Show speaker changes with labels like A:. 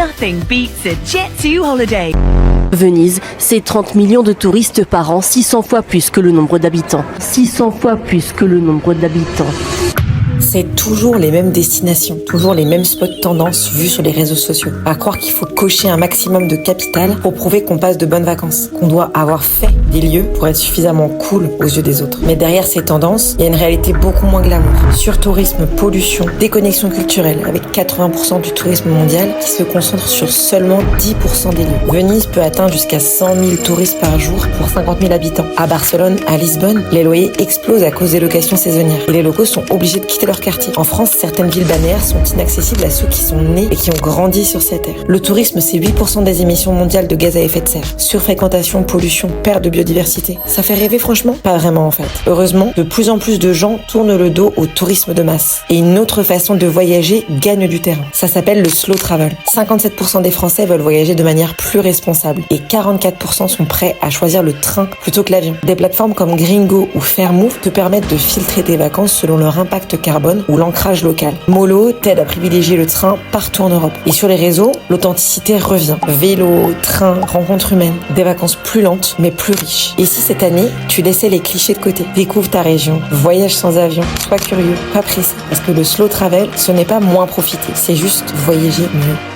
A: Nothing beats a Jet2 holiday.
B: Venise, c'est 30 millions de touristes par an, 600 fois plus que le nombre d'habitants. 600 fois plus que le nombre d'habitants.
C: C'est toujours les mêmes destinations, toujours les mêmes spots tendances vus sur les réseaux sociaux. À croire qu'il faut cocher un maximum de capital pour prouver qu'on passe de bonnes vacances, qu'on doit avoir fait des lieux pour être suffisamment cool aux yeux des autres. Mais derrière ces tendances, il y a une réalité beaucoup moins glamour. Surtourisme, pollution, déconnexion culturelle, avec 80% du tourisme mondial qui se concentre sur seulement 10% des lieux. Venise peut atteindre jusqu'à 100 000 touristes par jour pour 50 000 habitants. À Barcelone, à Lisbonne, les loyers explosent à cause des locations saisonnières. Et les locaux sont obligés de quitter leur quartier. En France, certaines villes balnéaires sont inaccessibles à ceux qui sont nés et qui ont grandi sur cette terre. Le tourisme, c'est 8% des émissions mondiales de gaz à effet de serre. Surfréquentation, pollution, perte de biodiversité. Ça fait rêver franchement? Pas vraiment en fait. Heureusement, de plus en plus de gens tournent le dos au tourisme de masse. Et une autre façon de voyager gagne du terrain. Ça s'appelle le slow travel. 57% des Français veulent voyager de manière plus responsable et 44% sont prêts à choisir le train plutôt que l'avion. Des plateformes comme Gringo ou Fairmove te permettent de filtrer tes vacances selon leur impact carbone ou l'ancrage local. Mollo t'aide à privilégier le train partout en Europe. Et sur les réseaux, l'authenticité revient. Vélo, train, rencontres humaines, des vacances plus lentes mais plus riches. Et si cette année, tu laissais les clichés de côté, découvre ta région, voyage sans avion, sois curieux, pas pressé. Parce que le slow travel, ce n'est pas moins profiter, c'est juste voyager mieux.